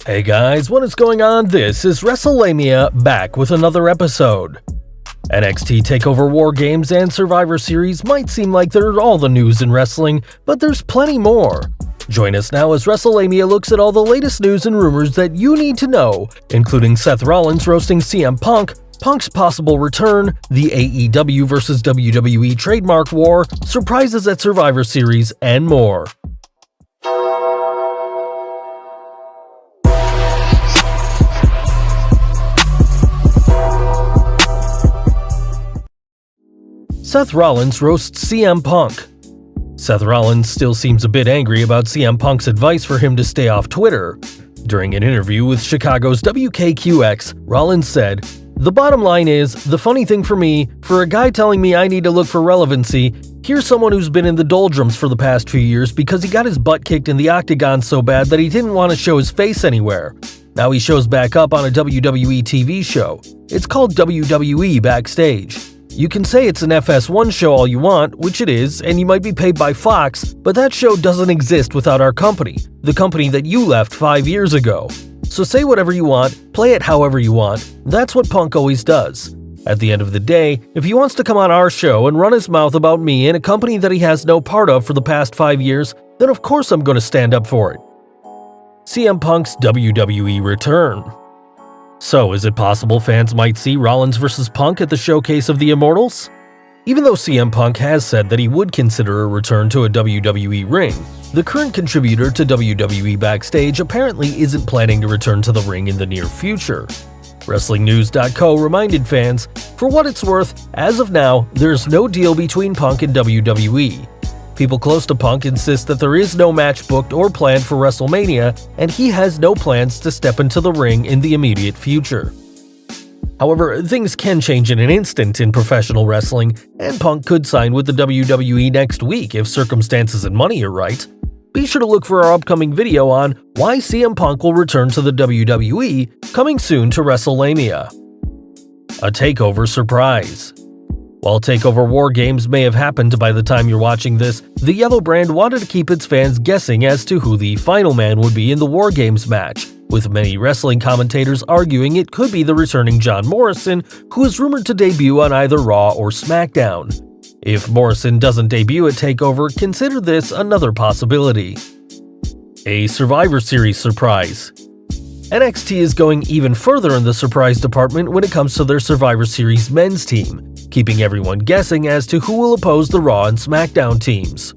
Hey guys, what is going on? This is Wrestlelamia back with another episode. NXT TakeOver War Games and Survivor Series might seem like they're all the news in wrestling, but there's plenty more. Join us now as Wrestlelamia looks at all the latest news and rumors that you need to know, including Seth Rollins roasting CM Punk, Punk's possible return, the AEW vs WWE trademark war, surprises at Survivor Series, and more. Seth Rollins roasts CM Punk. Seth Rollins still seems a bit angry about CM Punk's advice for him to stay off Twitter. During an interview with Chicago's WKQX, Rollins said, "The bottom line is, the funny thing for me, for a guy telling me I need to look for relevancy, here's someone who's been in the doldrums for the past few years because he got his butt kicked in the octagon so bad that he didn't want to show his face anywhere. Now he shows back up on a WWE TV show. It's called WWE Backstage. You can say it's an FS1 show all you want, which it is, and you might be paid by Fox, but that show doesn't exist without our company, the company that you left 5 years ago. So say whatever you want, play it however you want. That's what Punk always does. At the end of the day, if he wants to come on our show and run his mouth about me and a company that he has no part of for the past 5 years, then of course I'm going to stand up for it." CM Punk's WWE return. So, is it possible fans might see Rollins vs. Punk at the Showcase of the Immortals? Even though CM Punk has said that he would consider a return to a WWE ring, the current contributor to WWE Backstage apparently isn't planning to return to the ring in the near future. WrestlingNews.co reminded fans, "For what it's worth, as of now, there's no deal between Punk and WWE. People close to Punk insist that there is no match booked or planned for WrestleMania, and he has no plans to step into the ring in the immediate future." However, things can change in an instant in professional wrestling, and Punk could sign with the WWE next week if circumstances and money are right. Be sure to look for our upcoming video on why CM Punk will return to the WWE, coming soon to Wrestlelamia. A TakeOver surprise. While TakeOver War Games may have happened by the time you're watching this, the Yellow brand wanted to keep its fans guessing as to who the final man would be in the War Games match, with many wrestling commentators arguing it could be the returning John Morrison, who is rumored to debut on either Raw or SmackDown. If Morrison doesn't debut at TakeOver, consider this another possibility. A Survivor Series surprise. NXT is going even further in the surprise department when it comes to their Survivor Series men's team, keeping everyone guessing as to who will oppose the Raw and SmackDown teams.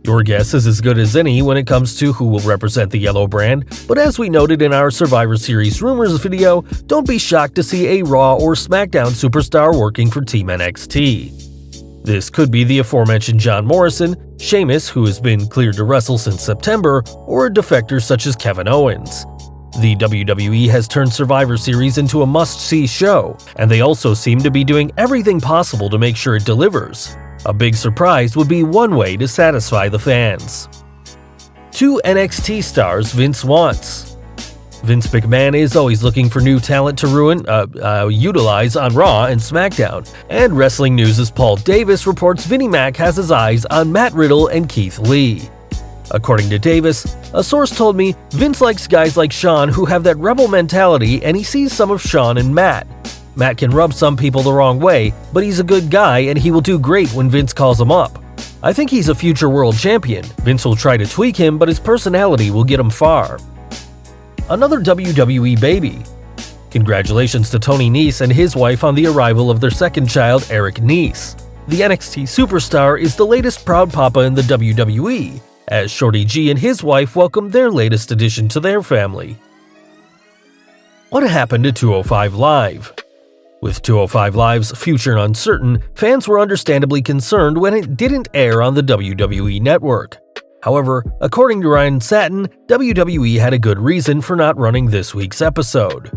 Your guess is as good as any when it comes to who will represent the Yellow brand, but as we noted in our Survivor Series Rumors video, don't be shocked to see a Raw or SmackDown superstar working for Team NXT. This could be the aforementioned John Morrison, Sheamus, who has been cleared to wrestle since September, or a defector such as Kevin Owens. The WWE has turned Survivor Series into a must-see show, and they also seem to be doing everything possible to make sure it delivers. A big surprise would be one way to satisfy the fans. 2 NXT stars Vince wants. Vince McMahon is always looking for new talent to utilize on Raw and SmackDown, and Wrestling News' Paul Davis reports Vinnie Mac has his eyes on Matt Riddle and Keith Lee. According to Davis, a source told me Vince likes guys like Shawn who have that rebel mentality, and he sees some of Shawn in Matt. Matt can rub some people the wrong way, but he's a good guy and he will do great when Vince calls him up. I think he's a future world champion. Vince will try to tweak him, but his personality will get him far. Another WWE baby. Congratulations to Tony Nese and his wife on the arrival of their second child, Eric Nese. The NXT Superstar is the latest proud papa in the WWE, as Shorty G and his wife welcomed their latest addition to their family. What happened to 205 Live? With 205 Live's future uncertain, fans were understandably concerned when it didn't air on the WWE network. However, according to Ryan Satin, WWE had a good reason for not running this week's episode.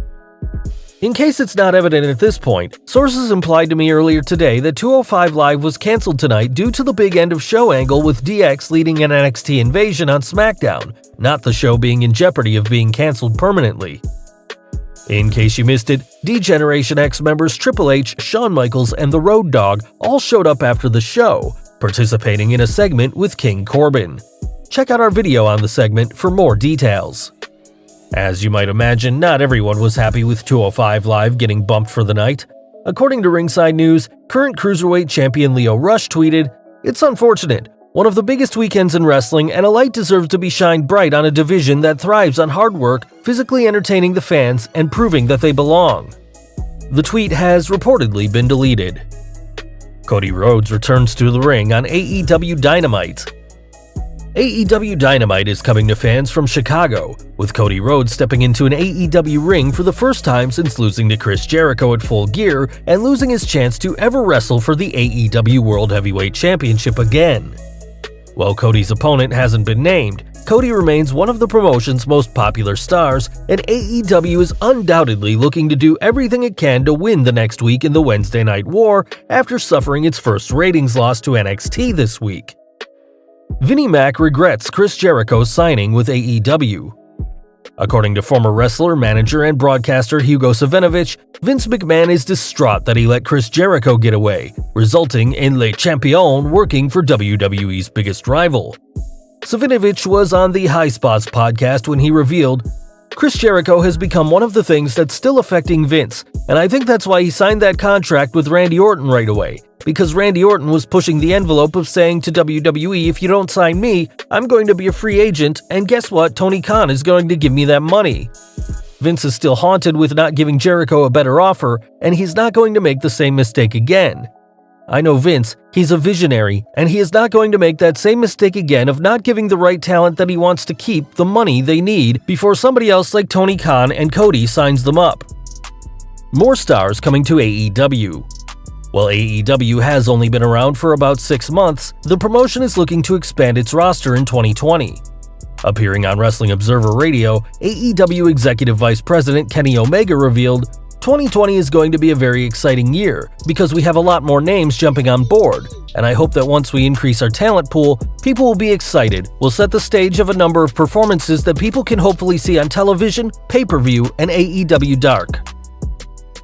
In case it's not evident at this point, sources implied to me earlier today that 205 Live was cancelled tonight due to the big end of show angle with DX leading an NXT invasion on SmackDown, not the show being in jeopardy of being cancelled permanently. In case you missed it, D-Generation X members Triple H, Shawn Michaels, and the Road Dogg all showed up after the show, participating in a segment with King Corbin. Check out our video on the segment for more details. As you might imagine, not everyone was happy with 205 Live getting bumped for the night. According to Ringside News, current Cruiserweight champion Lio Rush tweeted, "It's unfortunate. One of the biggest weekends in wrestling, and a light deserves to be shined bright on a division that thrives on hard work, physically entertaining the fans, and proving that they belong." The tweet has reportedly been deleted. Cody Rhodes returns to the ring on AEW Dynamite. AEW Dynamite is coming to fans from Chicago, with Cody Rhodes stepping into an AEW ring for the first time since losing to Chris Jericho at Full Gear and losing his chance to ever wrestle for the AEW World Heavyweight Championship again. While Cody's opponent hasn't been named, Cody remains one of the promotion's most popular stars, and AEW is undoubtedly looking to do everything it can to win the next week in the Wednesday Night War after suffering its first ratings loss to NXT this week. Vinnie Mac regrets Chris Jericho's signing with AEW. According to former wrestler, manager, and broadcaster Hugo Savinovich, Vince McMahon is distraught that he let Chris Jericho get away, resulting in Le Champion working for WWE's biggest rival. Savinovich was on the High Spots podcast when he revealed, "Chris Jericho has become one of the things that's still affecting Vince, and I think that's why he signed that contract with Randy Orton right away, because Randy Orton was pushing the envelope of saying to WWE, if you don't sign me, I'm going to be a free agent, and guess what, Tony Khan is going to give me that money." Vince is still haunted with not giving Jericho a better offer, and he's not going to make the same mistake again. I know Vince, he's a visionary, and he is not going to make that same mistake again of not giving the right talent that he wants to keep the money they need before somebody else like Tony Khan and Cody signs them up. More stars coming to AEW. While AEW has only been around for about 6 months, the promotion is looking to expand its roster in 2020. Appearing on Wrestling Observer Radio, AEW Executive Vice President Kenny Omega revealed, 2020 is going to be a very exciting year because we have a lot more names jumping on board, and I hope that once we increase our talent pool, people will be excited. We'll set the stage of a number of performances that people can hopefully see on television, pay-per-view, and AEW Dark.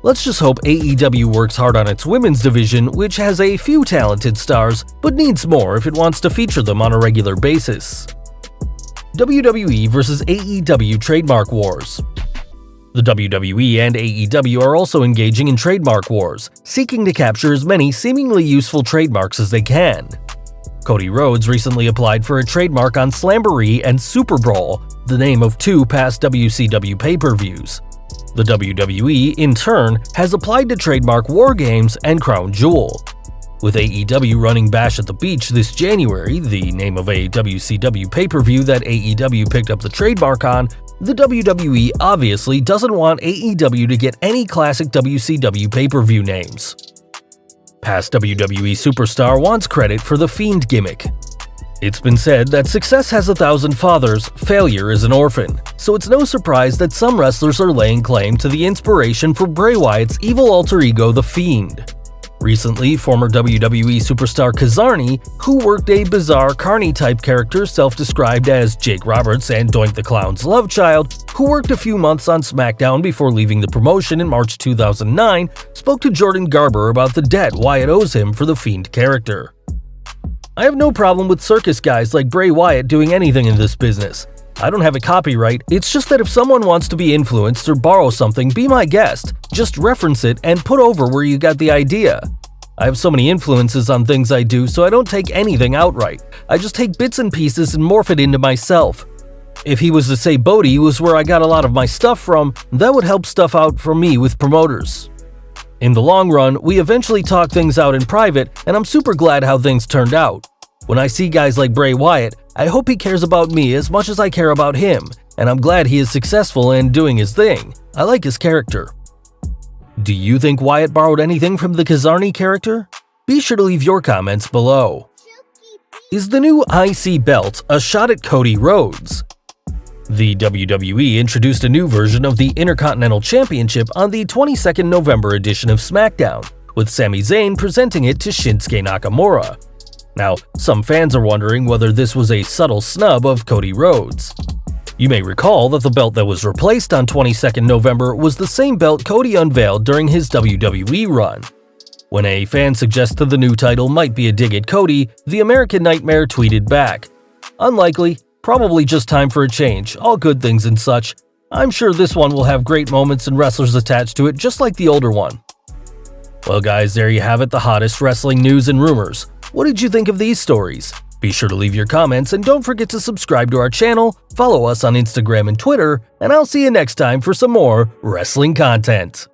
Let's just hope AEW works hard on its women's division, which has a few talented stars, but needs more if it wants to feature them on a regular basis. WWE vs. AEW Trademark Wars. The WWE and AEW are also engaging in trademark wars, seeking to capture as many seemingly useful trademarks as they can. Cody Rhodes recently applied for a trademark on Slamboree and Super Brawl, the name of 2 past WCW pay-per-views. The WWE, in turn, has applied to trademark War Games and Crown Jewel. With AEW running Bash at the Beach this January, the name of a WCW pay-per-view that AEW picked up the trademark on, the WWE obviously doesn't want AEW to get any classic WCW pay-per-view names. Past WWE Superstar wants credit for the Fiend gimmick. It's been said that success has 1,000 fathers, failure is an orphan, so it's no surprise that some wrestlers are laying claim to the inspiration for Bray Wyatt's evil alter ego, The Fiend. Recently, former WWE superstar Kazarni, who worked a bizarre Carney-type character self-described as Jake Roberts and Doink the Clown's love child, who worked a few months on SmackDown before leaving the promotion in March 2009, spoke to Jordan Garber about the debt Wyatt owes him for the Fiend character. "I have no problem with circus guys like Bray Wyatt doing anything in this business. I don't have a copyright, it's just that if someone wants to be influenced or borrow something, be my guest. Just reference it and put over where you got the idea. I have so many influences on things I do, so I don't take anything outright. I just take bits and pieces and morph it into myself. If he was to say Bodhi was where I got a lot of my stuff from, that would help stuff out for me with promoters. In the long run, we eventually talk things out in private, and I'm super glad how things turned out. When I see guys like Bray Wyatt, I hope he cares about me as much as I care about him, and I'm glad he is successful and doing his thing. I like his character." Do you think Wyatt borrowed anything from the Kazarni character? Be sure to leave your comments below. Is the new IC belt a shot at Cody Rhodes? The WWE introduced a new version of the Intercontinental Championship on the 22nd November edition of SmackDown, with Sami Zayn presenting it to Shinsuke Nakamura. Now, some fans are wondering whether this was a subtle snub of Cody Rhodes. You may recall that the belt that was replaced on 22nd November was the same belt Cody unveiled during his WWE run. When a fan suggested the new title might be a dig at Cody, the American Nightmare tweeted back, "Unlikely, probably just time for a change, all good things and such. I'm sure this one will have great moments and wrestlers attached to it just like the older one. Well guys, there you have it, the hottest wrestling news and rumors. What did you think of these stories? Be sure to leave your comments and don't forget to subscribe to our channel, follow us on Instagram and Twitter, and I'll see you next time for some more wrestling content.